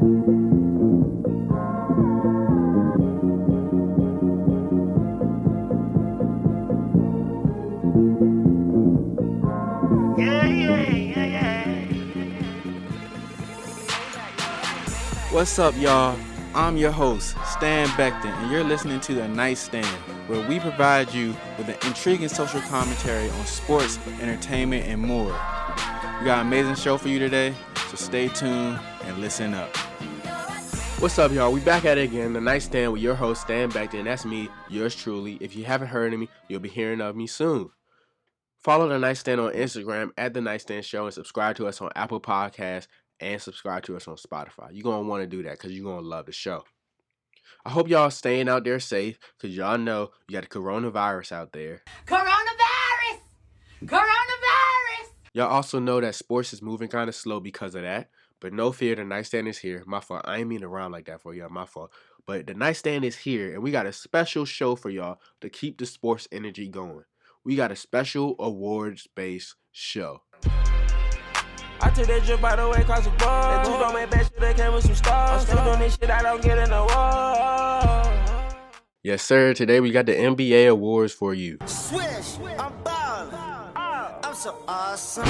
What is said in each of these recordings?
What's up, y'all? I'm your host, Stan Becton, and you're listening to the NightStand, where we provide you with an intriguing social commentary on sports, entertainment, and more. We got an amazing show for you today, so stay tuned and listen up. What's up, y'all? We back at it again, the NightStand with your host, Stan Becton, and that's me, yours truly. If you haven't heard of me, you'll be hearing of me soon. Follow the NightStand on Instagram at The NightStand Show and subscribe to us on Apple Podcasts and subscribe to us on Spotify. You're going to want to do that because you're going to love the show. I hope y'all staying out there safe because y'all know you got the coronavirus out there. Coronavirus! Coronavirus! Y'all also know that sports is moving kind of slow because of that. But no fear, the NightStand is here. My fault. I ain't mean to rhyme like that for y'all. My fault. But the NightStand is here and we got a special show for y'all to keep the sports energy going. We got a special awards-based show. I took that drip by the way, cause a ball. That dude don't make bad shit, they came with some stars. I'm still doing this shit, I don't get in the wall. Yes, sir. Today we got the NBA awards for you. Swish, I'm ballin'. I'm so awesome.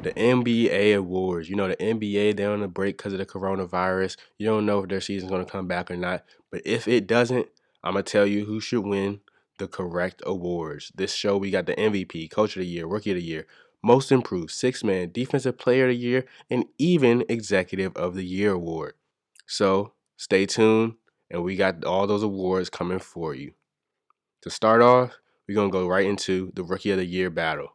The NBA awards. You know, the NBA, they're on a break because of the coronavirus. You don't know if their season's going to come back or not. But if it doesn't, I'm going to tell you who should win the correct awards. This show, we got the MVP, Coach of the Year, Rookie of the Year, Most Improved, Sixth Man, Defensive Player of the Year, and even Executive of the Year award. So stay tuned, and we got all those awards coming for you. To start off, we're going to go right into the Rookie of the Year battle.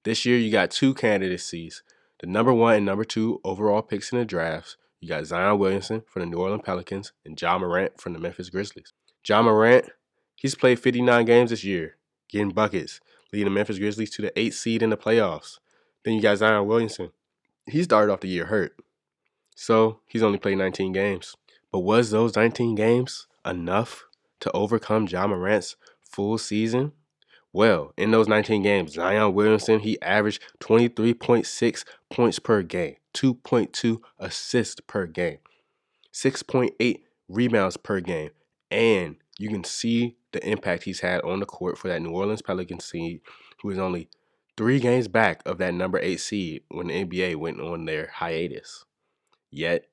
This year, you got two candidacies. The number 1 and number 2 overall picks in the drafts. You got Zion Williamson from the New Orleans Pelicans and Ja Morant from the Memphis Grizzlies. Ja Morant, he's played 59 games this year, getting buckets, leading the Memphis Grizzlies to the 8th seed in the playoffs. Then you got Zion Williamson. He started off the year hurt, so he's only played 19 games. But was those 19 games enough to overcome Ja Morant's full season? Well, in those 19 games, Zion Williamson, he averaged 23.6 points per game, 2.2 assists per game, 6.8 rebounds per game, and you can see the impact he's had on the court for that New Orleans Pelicans seed, who is only 3 games back of that number 8 seed when the NBA went on their hiatus. Yet,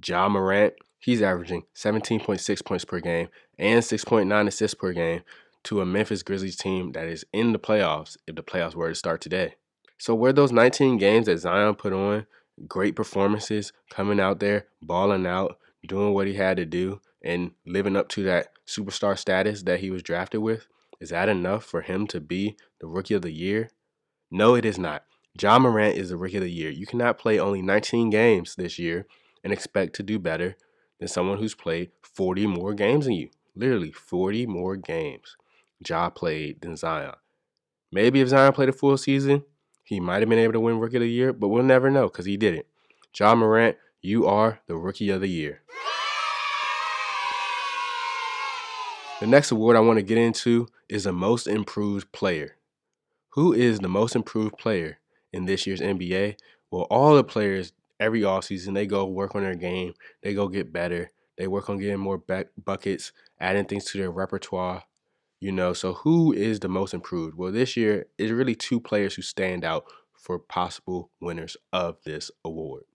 Ja Morant, he's averaging 17.6 points per game and 6.9 assists per game to a Memphis Grizzlies team that is in the playoffs if the playoffs were to start today. So were those 19 games that Zion put on great performances, coming out there, balling out, doing what he had to do, and living up to that superstar status that he was drafted with? Is that enough for him to be the Rookie of the Year? No, it is not. Ja Morant is the Rookie of the Year. You cannot play only 19 games this year and expect to do better than someone who's played 40 more games than you. Literally 40 more games Ja played than Zion. Maybe if Zion played a full season, he might have been able to win Rookie of the Year, but we'll never know because he didn't. Ja Morant, you are the Rookie of the Year. The next award I want to get into is the Most Improved Player. Who is the most improved player in this year's NBA? Well, all the players every offseason, they go work on their game. They go get better. They work on getting more buckets, adding things to their repertoire. So who is the most improved? Well, this year, it's really 2 players who stand out for possible winners of this award.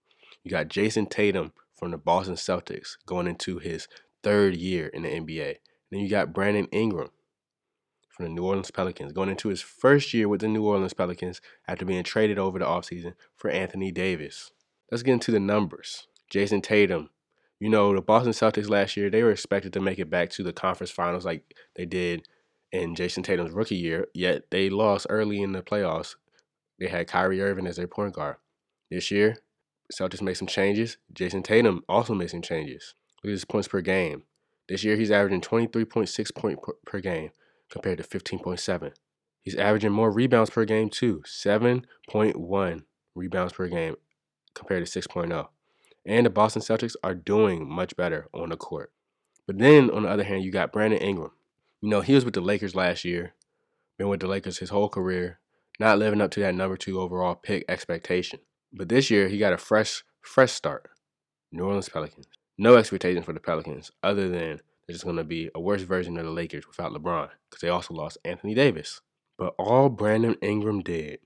You got Jason Tatum from the Boston Celtics going into his 3rd year in the NBA. Then you got Brandon Ingram from the New Orleans Pelicans going into his 1st year with the New Orleans Pelicans after being traded over the offseason for Anthony Davis. Let's get into the numbers. Jason Tatum, the Boston Celtics last year, they were expected to make it back to the conference finals like they did in Jason Tatum's rookie year, yet they lost early in the playoffs. They had Kyrie Irving as their point guard. This year, Celtics made some changes. Jason Tatum also made some changes. Look at his points per game. This year, he's averaging 23.6 points per game compared to 15.7. He's averaging more rebounds per game too, 7.1 rebounds per game compared to 6.0. And the Boston Celtics are doing much better on the court. But then, on the other hand, you got Brandon Ingram. He was with the Lakers last year, been with the Lakers his whole career, not living up to that number 2 overall pick expectation. But this year, he got a fresh start. New Orleans Pelicans. No expectations for the Pelicans other than they're just going to be a worse version of the Lakers without LeBron because they also lost Anthony Davis. But all Brandon Ingram did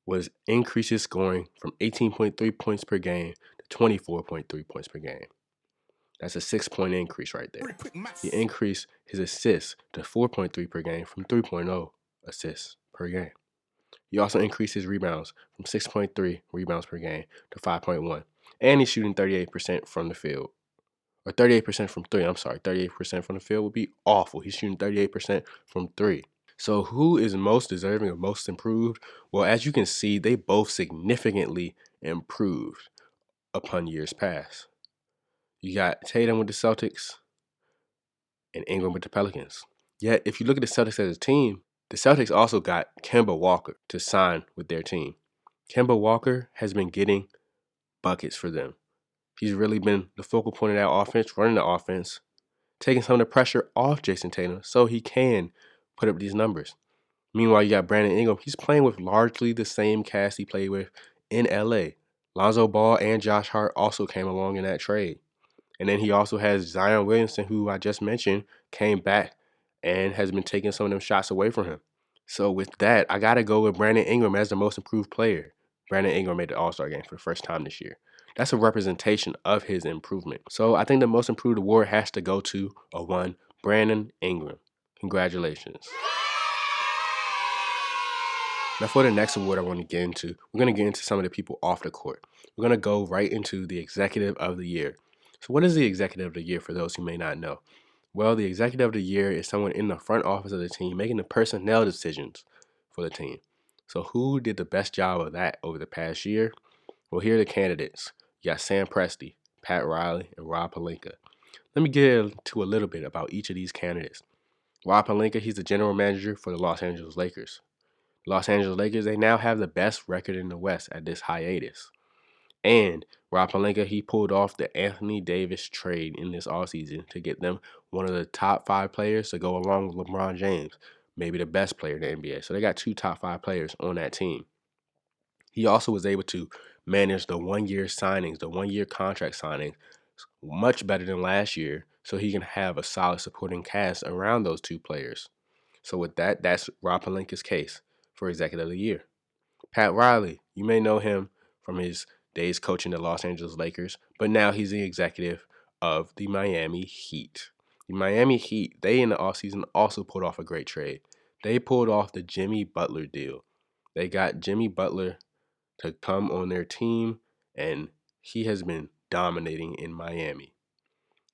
was increase his scoring from 18.3 points per game to 24.3 points per game. That's a 6-point increase right there. He increased his assists to 4.3 per game from 3.0 assists per game. He also increased his rebounds from 6.3 rebounds per game to 5.1. And he's shooting 38% from the field. Or 38% from three. I'm sorry, 38% from the field would be awful. He's shooting 38% from three. So who is most deserving of most improved? Well, as you can see, they both significantly improved upon years past. You got Tatum with the Celtics and Ingram with the Pelicans. Yet, if you look at the Celtics as a team, the Celtics also got Kemba Walker to sign with their team. Kemba Walker has been getting buckets for them. He's really been the focal point of that offense, running the offense, taking some of the pressure off Jason Tatum so he can put up these numbers. Meanwhile, you got Brandon Ingram. He's playing with largely the same cast he played with in LA. Lonzo Ball and Josh Hart also came along in that trade. And then he also has Zion Williamson, who I just mentioned, came back and has been taking some of them shots away from him. So with that, I got to go with Brandon Ingram as the most improved player. Brandon Ingram made the All-Star game for the first time this year. That's a representation of his improvement. So I think the most improved award has to go to Brandon Ingram. Congratulations. Now for the next award I want to get into, we're going to get into some of the people off the court. We're going to go right into the Executive of the Year. So what is the Executive of the Year for those who may not know? Well, the Executive of the Year is someone in the front office of the team making the personnel decisions for the team. So who did the best job of that over the past year? Well, here are the candidates. You got Sam Presti, Pat Riley, and Rob Pelinka. Let me get into a little bit about each of these candidates. Rob Pelinka, he's the general manager for the Los Angeles Lakers. The Los Angeles Lakers, they now have the best record in the West at this hiatus. And Rob Pelinka, he pulled off the Anthony Davis trade in this offseason to get them one of the top 5 players to go along with LeBron James, maybe the best player in the NBA. So they got 2 top 5 players on that team. He also was able to manage the one-year signings, the one-year contract signings, much better than last year, so he can have a solid supporting cast around those 2 players. So with that, that's Rob Pelinka's case for Executive of the Year. Pat Riley, you may know him from his days coaching the Los Angeles Lakers, but now he's the executive of the Miami Heat. The Miami Heat, they in the offseason also pulled off a great trade. They pulled off the Jimmy Butler deal. They got Jimmy Butler to come on their team, and he has been dominating in Miami.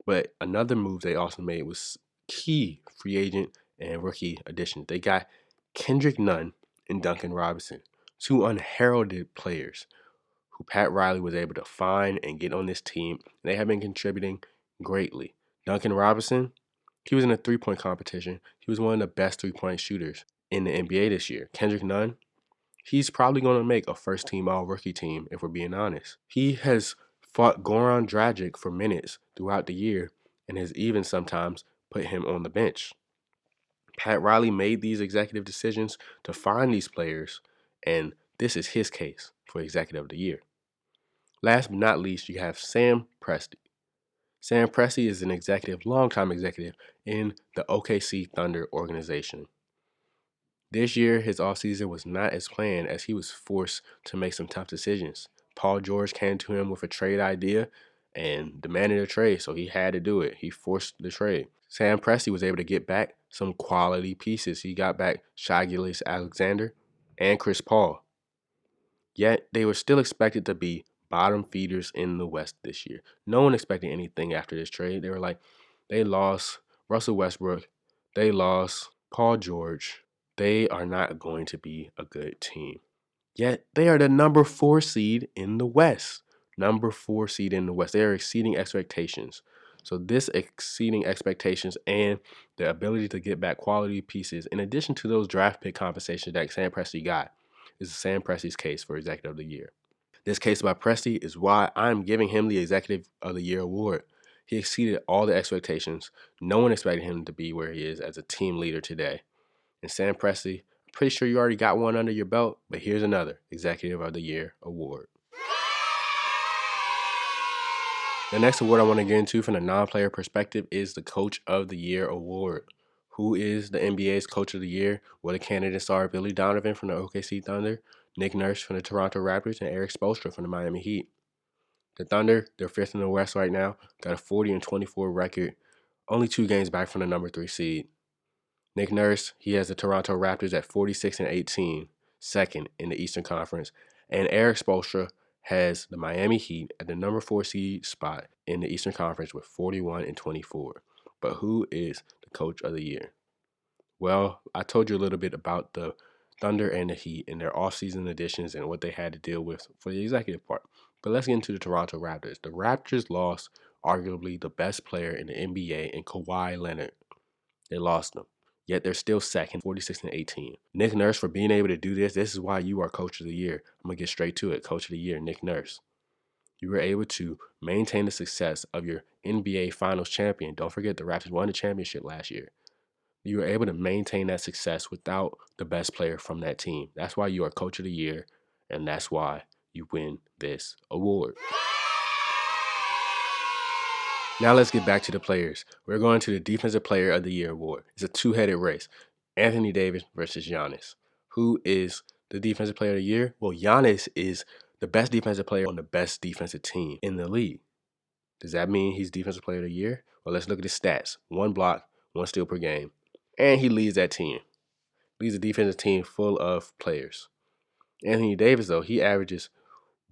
But another move they also made was key free agent and rookie additions. They got Kendrick Nunn and Duncan Robinson, 2 unheralded players who Pat Riley was able to find and get on this team. They have been contributing greatly. Duncan Robinson, he was in a 3-point competition. He was one of the best 3-point shooters in the NBA this year. Kendrick Nunn, he's probably going to make a first-team all-rookie team, if we're being honest. He has fought Goran Dragic for minutes throughout the year and has even sometimes put him on the bench. Pat Riley made these executive decisions to find these players, and this is his case for Executive of the Year. Last but not least, you have Sam Presti. Sam Presti is an executive, longtime executive in the OKC Thunder organization. This year, his offseason was not as planned as he was forced to make some tough decisions. Paul George came to him with a trade idea and demanded a trade, so he had to do it. He forced the trade. Sam Presti was able to get back some quality pieces. He got back Shai Gilgeous-Alexander and Chris Paul. Yet, they were still expected to be bottom feeders in the West this year. No one expected anything after this trade. They were like, they lost Russell Westbrook. They lost Paul George. They are not going to be a good team. Yet, they are the number 4 seed in the West. Number 4 seed in the West. They are exceeding expectations. So this exceeding expectations and the ability to get back quality pieces, in addition to those draft pick compensations that Sam Presti got, is Sam Presti's case for Executive of the Year. This case by Presti is why I'm giving him the Executive of the Year award. He exceeded all the expectations. No one expected him to be where he is as a team leader today. And Sam Presti, I'm pretty sure you already got one under your belt, but here's another Executive of the Year award. The next award I want to get into from the non-player perspective is the Coach of the Year award. Who is the NBA's Coach of the Year? Well, the candidates are Billy Donovan from the OKC Thunder, Nick Nurse from the Toronto Raptors, and Eric Spoelstra from the Miami Heat. The Thunder, they're fifth in the West right now, got a 40-24 record, only 2 games back from the number 3 seed. Nick Nurse, he has the Toronto Raptors at 46-18, second in the Eastern Conference, and Eric Spoelstra has the Miami Heat at the number 4 seed spot in the Eastern Conference with 41-24. But who is the Coach of the Year? Well, I told you a little bit about the Thunder and the Heat and their offseason additions and what they had to deal with for the executive part. But let's get into the Toronto Raptors. The Raptors lost arguably the best player in the NBA in Kawhi Leonard. They lost him. Yet they're still second, 46-18. Nick Nurse, for being able to do this is why you are Coach of the Year. I'm going to get straight to it. Coach of the Year, Nick Nurse. You were able to maintain the success of your NBA Finals champion. Don't forget the Raptors won the championship last year. You were able to maintain that success without the best player from that team. That's why you are Coach of the Year, and that's why you win this award. Now let's get back to the players. We're going to the Defensive Player of the Year award. It's a two-headed race. Anthony Davis versus Giannis. Who is the Defensive Player of the Year? Well, Giannis is the best defensive player on the best defensive team in the league. Does that mean he's Defensive Player of the Year? Well, let's look at his stats. 1 block, 1 steal per game. And he leads that team. Leads a defensive team full of players. Anthony Davis, though, he averages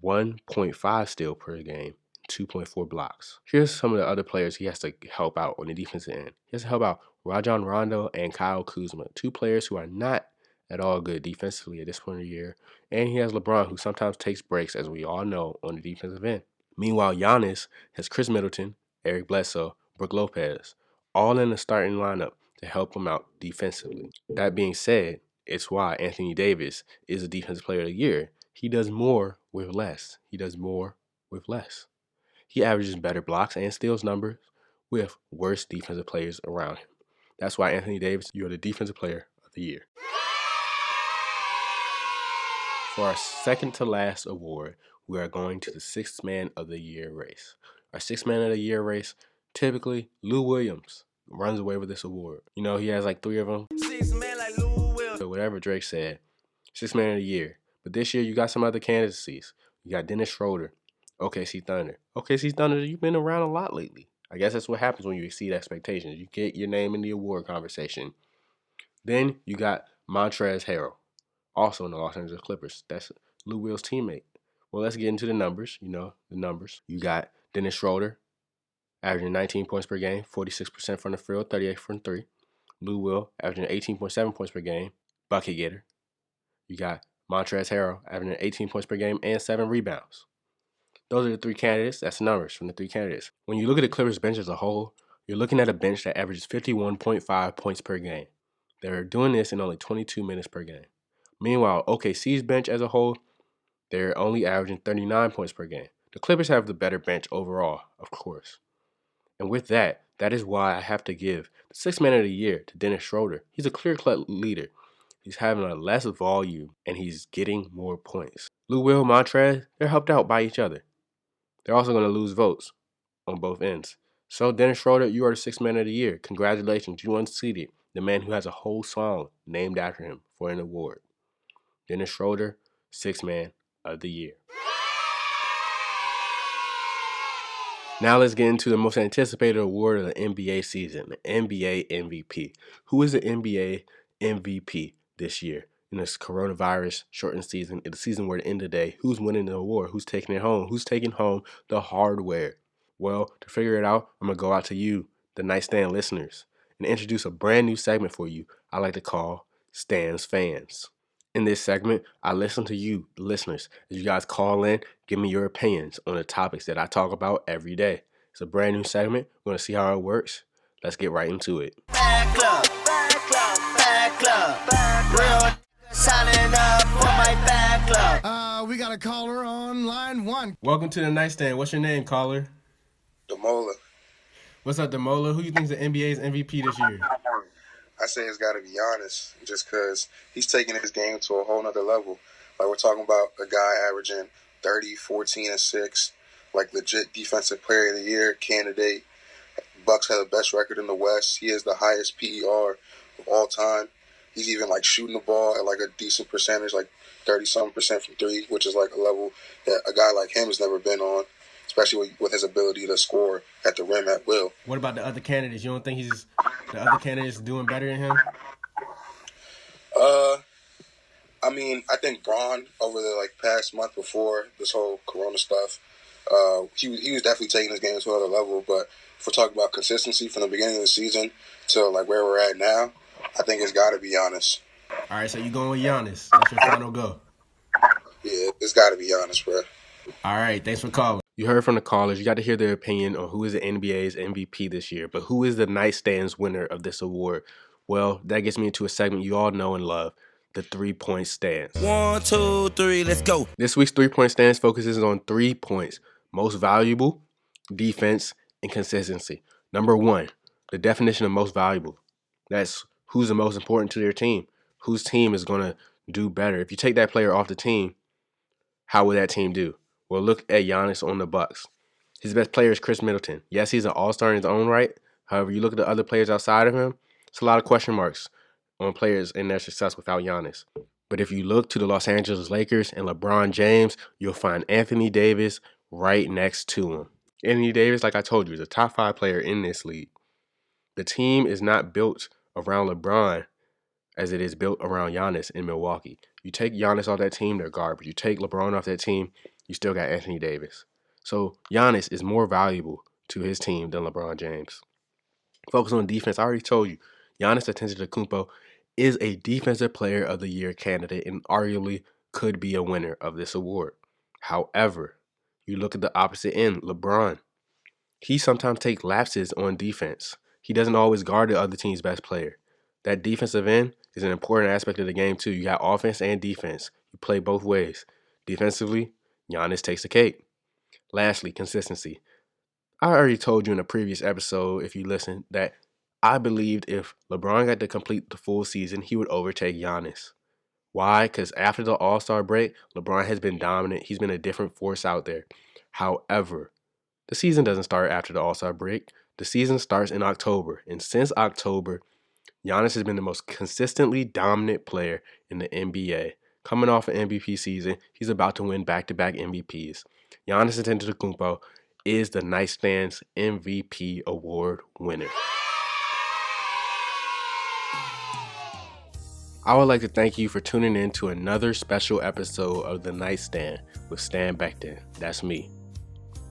1.5 steal per game, 2.4 blocks. Here's some of the other players he has to help out on the defensive end. He has to help out Rajon Rondo and Kyle Kuzma, 2 players who are not at all good defensively at this point of the year. And he has LeBron, who sometimes takes breaks, as we all know, on the defensive end. Meanwhile, Giannis has Chris Middleton, Eric Bledsoe, Brook Lopez, all in the starting lineup to help him out defensively. That being said, it's why Anthony Davis is a Defensive Player of the Year. He does more with less. He does more with less. He averages better blocks and steals numbers with worse defensive players around him. That's why Anthony Davis, you're the Defensive Player of the Year. For our second to last award, we are going to the Sixth Man of the Year race. Our Sixth Man of the Year race, typically Lou Williams runs away with this award. You know, he has like 3 of them. 6 man like Lou Williams. So whatever Drake said, Sixth Man of the Year. But this year you got some other candidacies. You got Dennis Schroeder, OKC Thunder. OKC Thunder, you've been around a lot lately. I guess that's what happens when you exceed expectations. You get your name in the award conversation. Then you got Montrezl Harrell, also in the Los Angeles Clippers. That's Lou Will's teammate. Well, let's get into the numbers. You know, the numbers. You got Dennis Schroeder, averaging 19 points per game, 46% from the field, 38 from 3. Lou Will, averaging 18.7 points per game, bucket getter. You got Montrezl Harrell, averaging 18 points per game and 7 rebounds. Those are the 3 candidates. That's the numbers from the 3 candidates. When you look at the Clippers bench as a whole, you're looking at a bench that averages 51.5 points per game. They're doing this in only 22 minutes per game. Meanwhile, OKC's bench as a whole, they're only averaging 39 points per game. The Clippers have the better bench overall, of course. And with that, that is why I have to give the Sixth Man of the Year to Dennis Schroeder. He's a clear-cut leader. He's having a less volume, and he's getting more points. Lou Will, Montrezl, they're helped out by each other. They're also going to lose votes on both ends. So, Dennis Schroeder, you are the Sixth Man of the Year. Congratulations, you unseated the man who has a whole song named after him for an award. Dennis Schroeder, Sixth Man of the Year. Now let's get into the most anticipated award of the NBA season, the NBA MVP. Who is the NBA MVP this year? In this coronavirus shortened season, in the season where at the end of the day, who's winning the award? Who's taking it home? Who's taking home the hardware? Well, to figure it out, I'm going to go out to you, the NightStand listeners, and introduce a brand new segment for you I like to call Stan's Fans. In this segment, I listen to you, the listeners, as you guys call in, give me your opinions on the topics that I talk about every day. It's a brand new segment. We're going to see how it works. Let's get right into it. Bad club, bad club, bad club, bad club. Real signing up for my bad club. We got a caller on line 1. Welcome to the NightStand. What's your name, caller? Demola. What's up, Demola? Who you think is the NBA's MVP this year? I say it's got to be Giannis, just because he's taking his game to a whole nother level. Like, we're talking about a guy averaging 30, 14, and 6 like legit defensive player of the year candidate. Bucks have the best record in the West. He has the highest PER of all time. He's even like shooting the ball at like a decent percentage, like 30-something% from three, which is like a level that a guy like him has never been on, especially with his ability to score at the rim at will. What about the other candidates? You don't think the other candidates doing better than him? I mean, I think Braun over the like past month before this whole Corona stuff, he was definitely taking his game to another level. But if we're talking about consistency from the beginning of the season to like where we're at now, I think it's got to be Giannis. All right, so you going with Giannis? That's your final go. Yeah, it's got to be Giannis, bro. All right, thanks for calling. You heard from the callers. You got to hear their opinion on who is the NBA's MVP this year. But who is the NightStand's winner of this award? Well, that gets me into a segment you all know and love, the 3-point stance. 1, 2, 3, let's go. This week's 3-point stance focuses on 3 points: most valuable, defense, and consistency. Number 1, the definition of most valuable. That's who's the most important to their team. Whose team is going to do better? If you take that player off the team, how would that team do? Well, look at Giannis on the Bucks. His best player is Chris Middleton. Yes, he's an all-star in his own right. However, you look at the other players outside of him, it's a lot of question marks on players and their success without Giannis. But if you look to the Los Angeles Lakers and LeBron James, you'll find Anthony Davis right next to him. Anthony Davis, like I told you, is a top 5 player in this league. The team is not built around LeBron as it is built around Giannis in Milwaukee. You take Giannis off that team, they're garbage. You take LeBron off that team, you still got Anthony Davis. So Giannis is more valuable to his team than LeBron James. Focus on defense. I already told you, Giannis Antetokounmpo is a Defensive Player of the Year candidate and arguably could be a winner of this award. However, you look at the opposite end, LeBron. He sometimes takes lapses on defense. He doesn't always guard the other team's best player. That defensive end is an important aspect of the game too. You got offense and defense. You play both ways. Defensively, Giannis takes the cake. Lastly, consistency. I already told you in a previous episode, if you listen, that I believed if LeBron got to complete the full season, he would overtake Giannis. Why? Because after the All-Star break, LeBron has been dominant. He's been a different force out there. However, the season doesn't start after the All-Star break. The season starts in October. And since October, Giannis has been the most consistently dominant player in the NBA. Coming off an MVP season, he's about to win back-to-back MVPs. Giannis Antetokounmpo is the NightStand's MVP award winner. I would like to thank you for tuning in to another special episode of The NightStand with Stan Becton. That's me.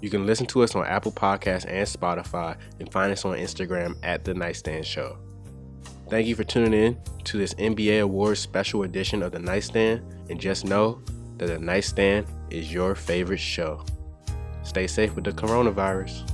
You can listen to us on Apple Podcasts and Spotify and find us on Instagram at The NightStand Show. Thank you for tuning in to this NBA Awards special edition of The NightStand, and just know that The NightStand is your favorite show. Stay safe with the coronavirus.